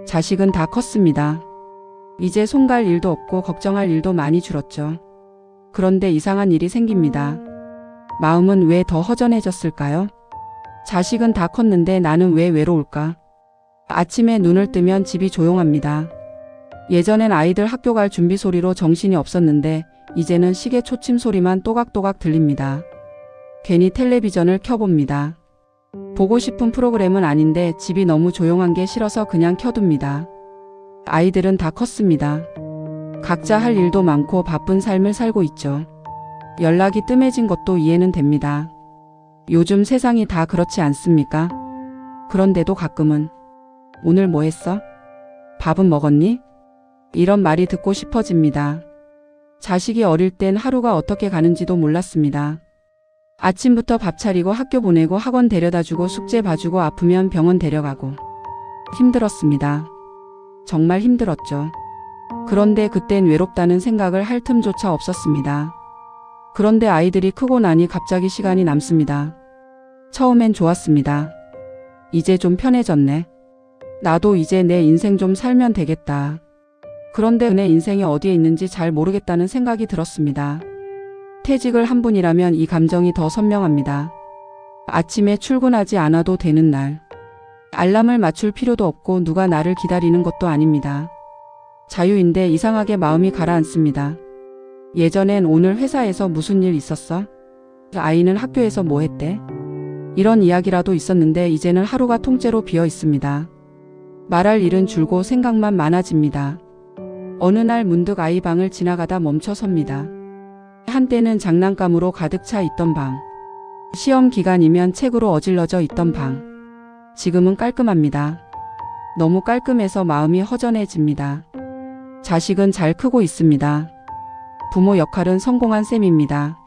자식은 다 컸습니다. 이제 손갈 일도 없고 걱정할 일도 많이 줄었죠. 그런데 이상한 일이 생깁니다. 마음은 왜 더 허전해졌을까요? 자식은 다 컸는데 나는 왜 외로울까? 아침에 눈을 뜨면 집이 조용합니다. 예전엔 아이들 학교 갈 준비 소리로 정신이 없었는데 이제는 시계 초침 소리만 또각또각 들립니다. 괜히 텔레비전을 켜봅니다. 보고 싶은 프로그램은 아닌데 집이 너무 조용한 게 싫어서 그냥 켜둡니다. 아이들은 다 컸습니다. 각자 할 일도 많고 바쁜 삶을 살고 있죠. 연락이 뜸해진 것도 이해는 됩니다. 요즘 세상이 다 그렇지 않습니까? 그런데도 가끔은 오늘 뭐 했어? 밥은 먹었니? 이런 말이 듣고 싶어집니다. 자식이 어릴 땐 하루가 어떻게 가는지도 몰랐습니다. 아침부터 밥 차리고 학교 보내고 학원 데려다주고 숙제 봐주고 아프면 병원 데려가고 힘들었습니다. 정말 힘들었죠. 그런데 그땐 외롭다는 생각을 할 틈조차 없었습니다. 그런데 아이들이 크고 나니 갑자기 시간이 남습니다. 처음엔 좋았습니다. 이제 좀 편해졌네. 나도 이제 내 인생 좀 살면 되겠다. 그런데 내 인생이 어디에 있는지 잘 모르겠다는 생각이 들었습니다. 퇴직을 한 분이라면 이 감정이 더 선명합니다. 아침에 출근하지 않아도 되는 날. 알람을 맞출 필요도 없고 누가 나를 기다리는 것도 아닙니다. 자유인데 이상하게 마음이 가라앉습니다. 예전엔 오늘 회사에서 무슨 일 있었어? 아이는 학교에서 뭐 했대? 이런 이야기라도 있었는데 이제는 하루가 통째로 비어 있습니다. 말할 일은 줄고 생각만 많아집니다. 어느 날 문득 아이 방을 지나가다 멈춰 섭니다. 한때는 장난감으로 가득 차 있던 방. 시험 기간이면 책으로 어질러져 있던 방. 지금은 깔끔합니다. 너무 깔끔해서 마음이 허전해집니다. 자식은 잘 크고 있습니다. 부모 역할은 성공한 셈입니다.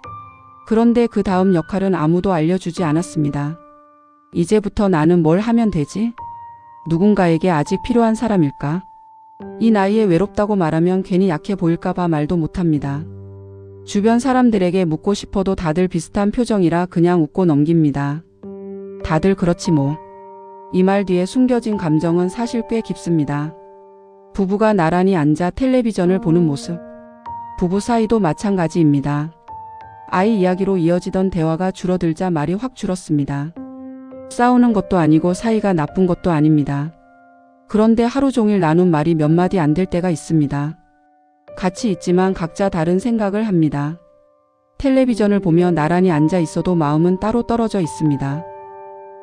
그런데 그 다음 역할은 아무도 알려주지 않았습니다. 이제부터 나는 뭘 하면 되지? 누군가에게 아직 필요한 사람일까? 이 나이에 외롭다고 말하면 괜히 약해 보일까봐 말도 못합니다. 주변 사람들에게 묻고 싶어도 다들 비슷한 표정이라 그냥 웃고 넘깁니다. 다들 그렇지 뭐. 이 말 뒤에 숨겨진 감정은 사실 꽤 깊습니다. 부부가 나란히 앉아 텔레비전을 보는 모습. 부부 사이도 마찬가지입니다. 아이 이야기로 이어지던 대화가 줄어들자 말이 확 줄었습니다. 싸우는 것도 아니고 사이가 나쁜 것도 아닙니다. 그런데 하루 종일 나눈 말이 몇 마디 안 될 때가 있습니다. 같이 있지만 각자 다른 생각을 합니다. 텔레비전을 보며 나란히 앉아 있어도 마음은 따로 떨어져 있습니다.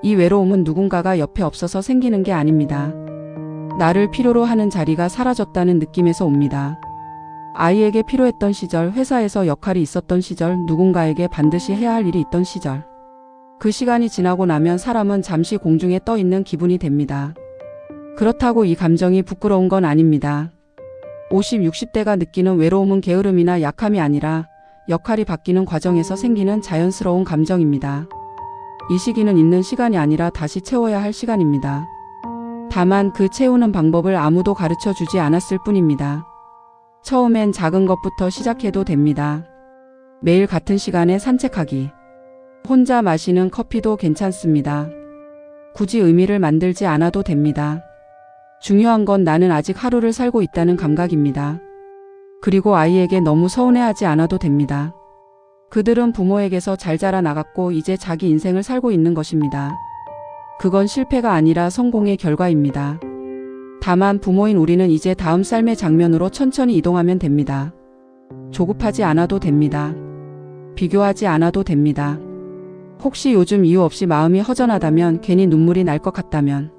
이 외로움은 누군가가 옆에 없어서 생기는 게 아닙니다. 나를 필요로 하는 자리가 사라졌다는 느낌에서 옵니다. 아이에게 필요했던 시절, 회사에서 역할이 있었던 시절, 누군가에게 반드시 해야 할 일이 있던 시절. 그 시간이 지나고 나면 사람은 잠시 공중에 떠 있는 기분이 됩니다. 그렇다고 이 감정이 부끄러운 건 아닙니다. 50, 60대가 느끼는 외로움은 게으름이나 약함이 아니라 역할이 바뀌는 과정에서 생기는 자연스러운 감정입니다. 이 시기는 있는 시간이 아니라 다시 채워야 할 시간입니다. 다만 그 채우는 방법을 아무도 가르쳐 주지 않았을 뿐입니다. 처음엔 작은 것부터 시작해도 됩니다. 매일 같은 시간에 산책하기. 혼자 마시는 커피도 괜찮습니다. 굳이 의미를 만들지 않아도 됩니다. 중요한 건 나는 아직 하루를 살고 있다는 감각입니다. 그리고 아이에게 너무 서운해하지 않아도 됩니다. 그들은 부모에게서 잘 자라나갔고 이제 자기 인생을 살고 있는 것입니다. 그건 실패가 아니라 성공의 결과입니다. 다만 부모인 우리는 이제 다음 삶의 장면으로 천천히 이동하면 됩니다. 조급하지 않아도 됩니다. 비교하지 않아도 됩니다. 혹시 요즘 이유 없이 마음이 허전하다면, 괜히 눈물이 날 것 같다면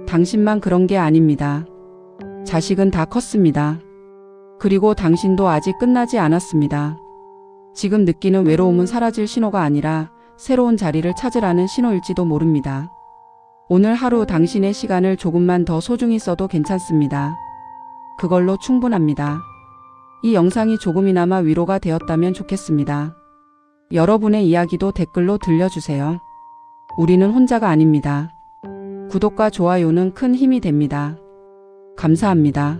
당신만 그런 게 아닙니다. 자식은 다 컸습니다. 그리고 당신도 아직 끝나지 않았습니다. 지금 느끼는 외로움은 사라질 신호가 아니라 새로운 자리를 찾으라는 신호일지도 모릅니다. 오늘 하루 당신의 시간을 조금만 더 소중히 써도 괜찮습니다. 그걸로 충분합니다. 이 영상이 조금이나마 위로가 되었다면 좋겠습니다. 여러분의 이야기도 댓글로 들려주세요. 우리는 혼자가 아닙니다. 구독과 좋아요는 큰 힘이 됩니다. 감사합니다.